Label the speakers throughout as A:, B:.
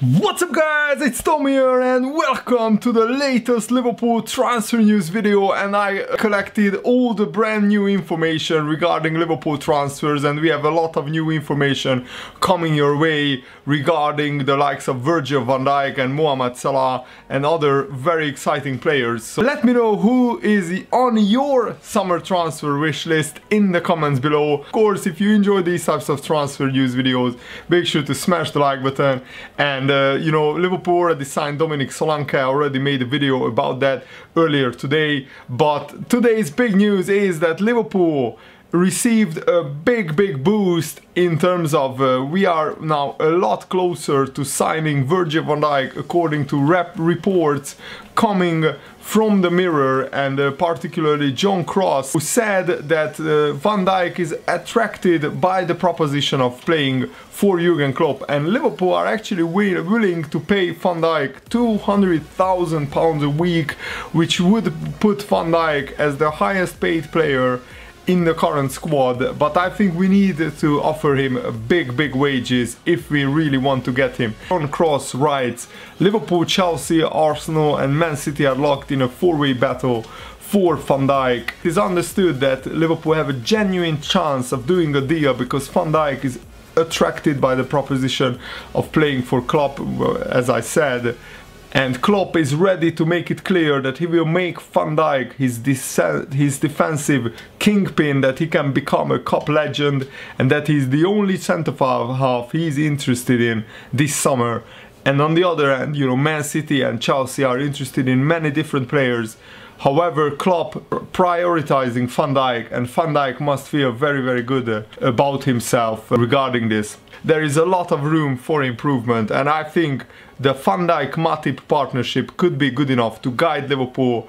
A: What's up guys, it's Tom here and welcome to the latest Liverpool transfer news video, and I collected all the brand new information regarding Liverpool transfers, and we have a lot of new information coming your way regarding the likes of Virgil van Dijk and Mohamed Salah and other very exciting players. So let me know who is on your summer transfer wish list in the comments below. Of course, if you enjoy these types of transfer news videos, make sure to smash the like button. And you know, Liverpool already signed Dominic Solanke. I already made a video about that earlier today. But today's big news is that Liverpool received a big boost in terms of we are now a lot closer to signing Virgil van Dijk, according to reports coming from the Mirror, and particularly John Cross, who said that Van Dijk is attracted by the proposition of playing for Jurgen Klopp, and Liverpool are actually willing to pay Van Dijk £200,000 a week, which would put Van Dijk as the highest paid player in the current squad. But I think we need to offer him big wages if we really want to get him. John Cross writes, Liverpool, Chelsea, Arsenal and Man City are locked in a four-way battle for Van Dijk. It is understood that Liverpool have a genuine chance of doing a deal because Van Dijk is attracted by the proposition of playing for Klopp, as I said. And Klopp is ready to make it clear that he will make Van Dijk his defensive kingpin, that he can become a cup legend, and that he's the only centre-half he's interested in this summer. And on the other hand, you know, Man City and Chelsea are interested in many different players. However, Klopp prioritizing Van Dijk, and Van Dijk must feel very good about himself regarding this. There is a lot of room for improvement, and I think the Van Dijk-Matip partnership could be good enough to guide Liverpool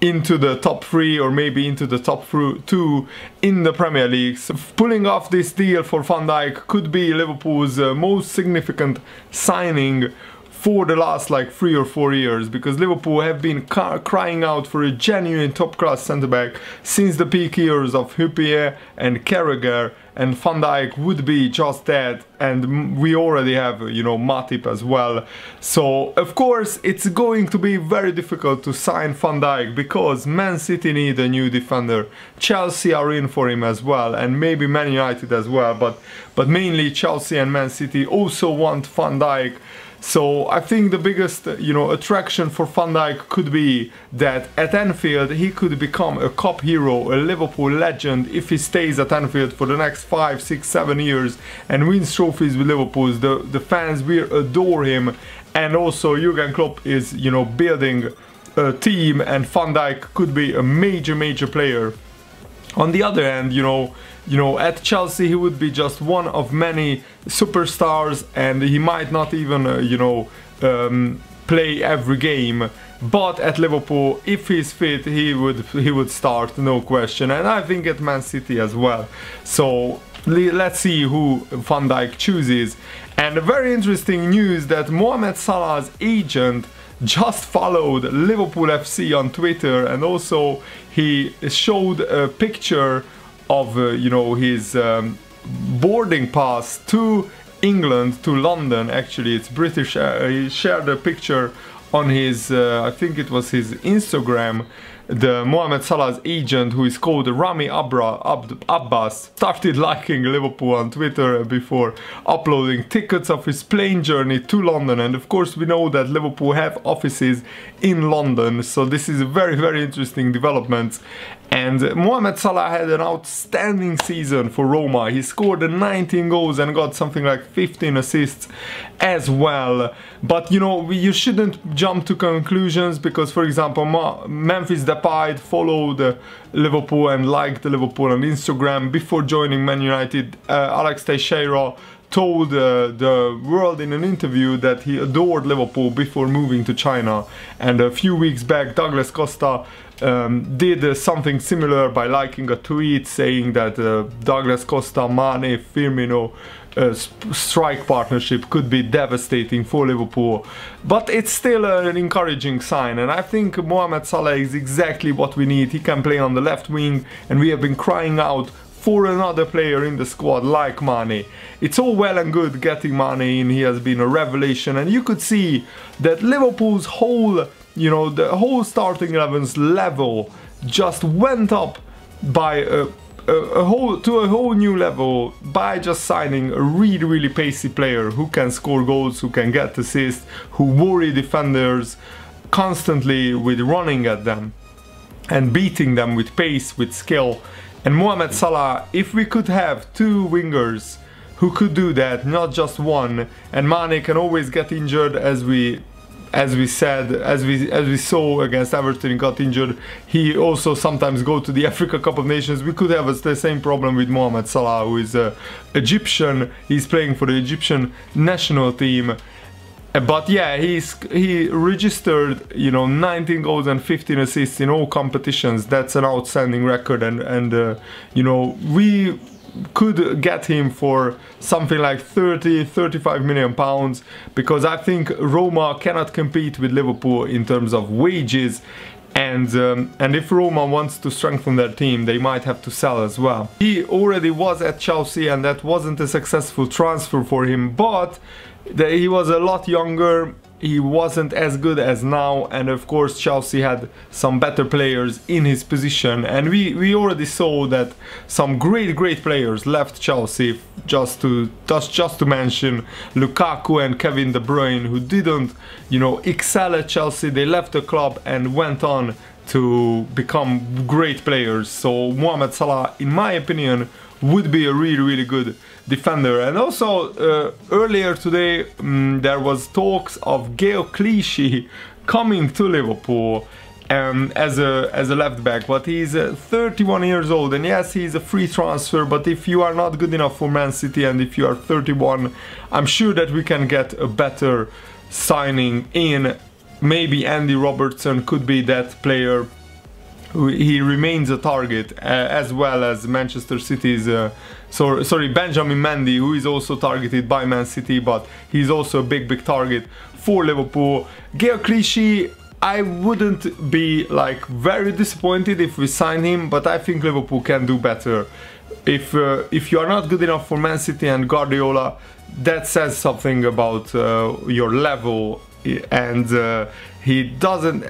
A: into the top 3 or maybe into the top 2 in the Premier League. So pulling off this deal for Van Dijk could be Liverpool's most significant signing for the last like 3 or 4 years, because Liverpool have been crying out for a genuine top-class centre-back since the peak years of Hyypiä and Carragher, and Van Dijk would be just that, and we already have, you know, Matip as well. So of course it's going to be very difficult to sign Van Dijk because Man City need a new defender, Chelsea are in for him as well, and maybe Man United as well, but mainly Chelsea and Man City also want Van Dijk. So I think the biggest, you know, attraction for Van Dijk could be that at Anfield he could become a cup hero, a Liverpool legend, if he stays at Anfield for the next 5, 6, 7 years and wins trophies with Liverpool. The fans will adore him, and also Jurgen Klopp is, you know, building a team, and Van Dijk could be a major player. On the other hand, you know, at Chelsea he would be just one of many superstars, and he might not even, play every game. But at Liverpool, if he's fit, he would start, no question. And I think at Man City as well. So let's see who Van Dijk chooses. And a very interesting news that Mohamed Salah's agent just followed Liverpool FC on Twitter, and also he showed a picture of his boarding pass to England, to London. Actually it's British. He shared a picture on his I think it was his Instagram. The Mohamed Salah's agent, who is called Rami Abbas, started liking Liverpool on Twitter before uploading tickets of his plane journey to London. And of course we know that Liverpool have offices in London, so this is a very interesting development. And Mohamed Salah had an outstanding season for Roma. He scored 19 goals and got something like 15 assists as well. But you know, you shouldn't jump to conclusions, because for example Memphis Depay followed Liverpool and liked Liverpool on Instagram before joining Man United. Alex Teixeira told the world in an interview that he adored Liverpool before moving to China. And a few weeks back Douglas Costa did something similar by liking a tweet saying that Douglas Costa, Mane, Firmino strike partnership could be devastating for Liverpool. But it's still an encouraging sign, and I think Mohamed Salah is exactly what we need. He can play on the left wing, and we have been crying out for another player in the squad like Mane. It's all well and good getting Mane in, he has been a revelation, and you could see that Liverpool's whole, you know, the whole starting 11's level just went up by a whole new level by just signing a really pacey player who can score goals, who can get assists, who worry defenders constantly with running at them and beating them with pace, with skill. And Mohamed Salah, if we could have two wingers who could do that, not just one, and Mane can always get injured, as we saw against Everton, he got injured. He also sometimes go to the Africa Cup of Nations. We could have the same problem with Mohamed Salah, who is Egyptian. He's playing for the Egyptian national team. But yeah, he registered, you know, 19 goals and 15 assists in all competitions. That's an outstanding record, and you know, we could get him for something like 30-35 million pounds, because I think Roma cannot compete with Liverpool in terms of wages, and if Roma wants to strengthen their team, they might have to sell as well. He already was at Chelsea and that wasn't a successful transfer for him, but he was a lot younger, he wasn't as good as now, and of course Chelsea had some better players in his position, and we already saw that some great players left Chelsea, just to mention Lukaku and Kevin De Bruyne, who didn't, you know, excel at Chelsea. They left the club and went on to become great players. So Mohamed Salah, in my opinion, would be a really good defender. And also earlier today there was talks of Gael Clichy coming to Liverpool as a left back, but he's 31 years old, and yes, he's a free transfer, but if you are not good enough for Man City and if you are 31, I'm sure that we can get a better signing in. Maybe Andy Robertson could be that player. He remains a target, as well as Manchester City's Benjamin Mendy, who is also targeted by Man City, but he's also a big target for Liverpool. Gael Clichy, I wouldn't be like very disappointed if we sign him, but I think Liverpool can do better. If you are not good enough for Man City and Guardiola, that says something about your level, and he doesn't.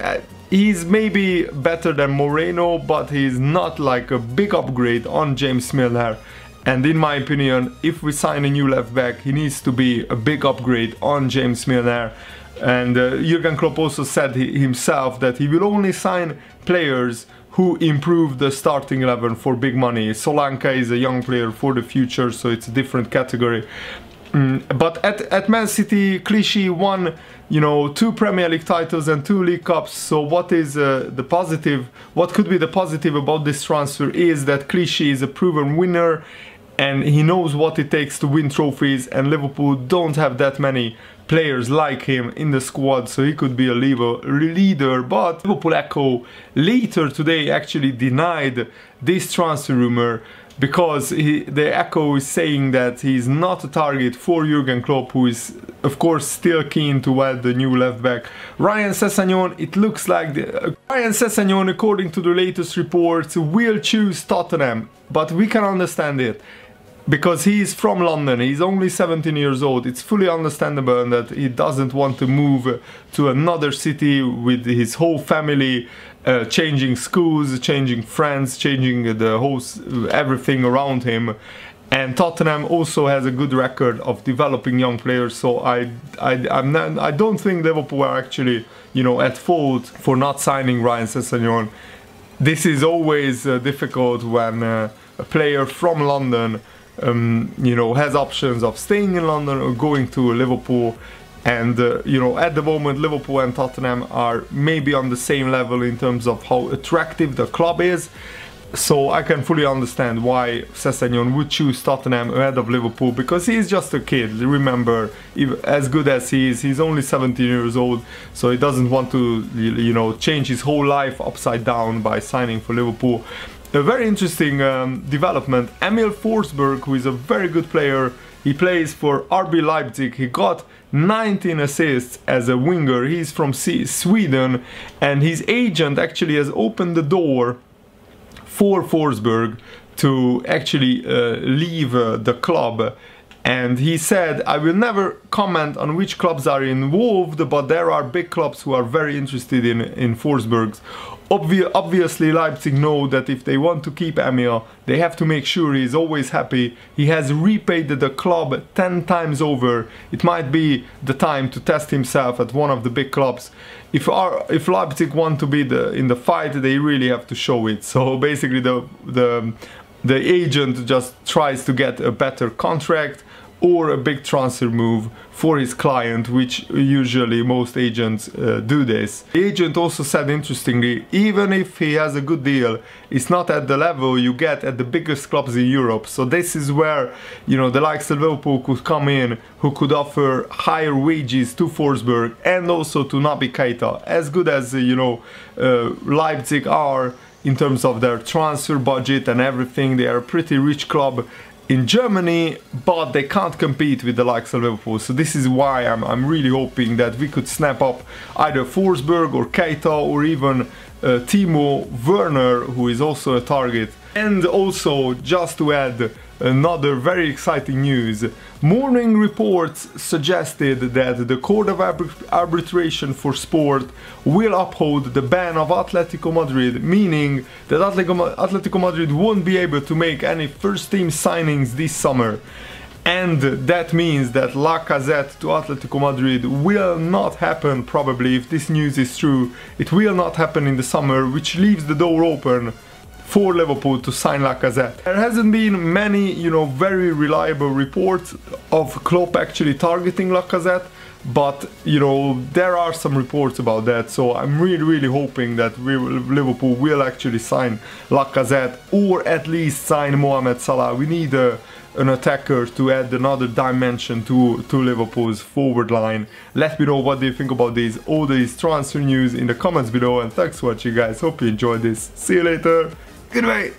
A: He's maybe better than Moreno, but he's not like a big upgrade on James Milner. And in my opinion, if we sign a new left back, he needs to be a big upgrade on James Milner. And Jurgen Klopp also said himself that he will only sign players who improve the starting 11 for big money. Solanke is a young player for the future, so it's a different category. But at Man City, Clichy won, you know, 2 Premier League titles and 2 League Cups. So what is the positive? What could be the positive about this transfer is that Clichy is a proven winner, and he knows what it takes to win trophies, and Liverpool don't have that many players like him in the squad, so he could be a leader. But Liverpool Echo later today actually denied this transfer rumor, because the Echo is saying that he's not a target for Jurgen Klopp, who is of course still keen to add the new left back. Ryan Sessegnon, it looks like Ryan Sessegnon, according to the latest reports, will choose Tottenham, but we can understand it, because he's from London, he's only 17 years old. It's fully understandable that he doesn't want to move to another city with his whole family, changing schools, changing friends, changing the whole everything around him. And Tottenham also has a good record of developing young players, so I don't think Liverpool are actually, you know, at fault for not signing Ryan Sessegnon. This is always difficult when a player from London you know, has options of staying in London or going to Liverpool. And you know, at the moment Liverpool and Tottenham are maybe on the same level in terms of how attractive the club is. So I can fully understand why Sessegnon would choose Tottenham ahead of Liverpool, because he's just a kid. Remember, as good as he is, he's only 17 years old, so he doesn't want to, you know, change his whole life upside down by signing for Liverpool. A very interesting development, Emil Forsberg, who is a very good player. He plays for RB Leipzig. He got 19 assists as a winger. He's from Sweden, and his agent actually has opened the door for Forsberg to actually leave the club. And he said, I will never comment on which clubs are involved, but there are big clubs who are very interested in Forsberg. Obviously, Leipzig know that if they want to keep Emil, they have to make sure he is always happy. He has repaid the club 10 times over. It might be the time to test himself at one of the big clubs. If Leipzig want to be in the fight, they really have to show it. So basically, the agent just tries to get a better contract or a big transfer move for his client, which usually most agents do this. The agent also said, interestingly, even if he has a good deal, it's not at the level you get at the biggest clubs in Europe. So this is where, you know, the likes of Liverpool could come in, who could offer higher wages to Forsberg and also to Naby Keita. As good as, you know, Leipzig are in terms of their transfer budget and everything, they are a pretty rich club in Germany, but they can't compete with the likes of Liverpool. So this is why I'm really hoping that we could snap up either Forsberg or Keita or even Timo Werner, who is also a target. And also, just to add another very exciting news, morning reports suggested that the Court of Arbitration for Sport will uphold the ban of Atletico Madrid, meaning that Atletico Madrid won't be able to make any first team signings this summer. And that means that Lacazette to Atletico Madrid will not happen, probably, if this news is true. It will not happen in the summer, which leaves the door open for Liverpool to sign Lacazette. There hasn't been many, you know, very reliable reports of Klopp actually targeting Lacazette, but, you know, there are some reports about that, so I'm really hoping that Liverpool will actually sign Lacazette, or at least sign Mohamed Salah. We need an attacker to add another dimension to Liverpool's forward line. Let me know what do you think about all these transfer news in the comments below, and thanks for watching, guys. Hope you enjoyed this. See you later. Goodbye.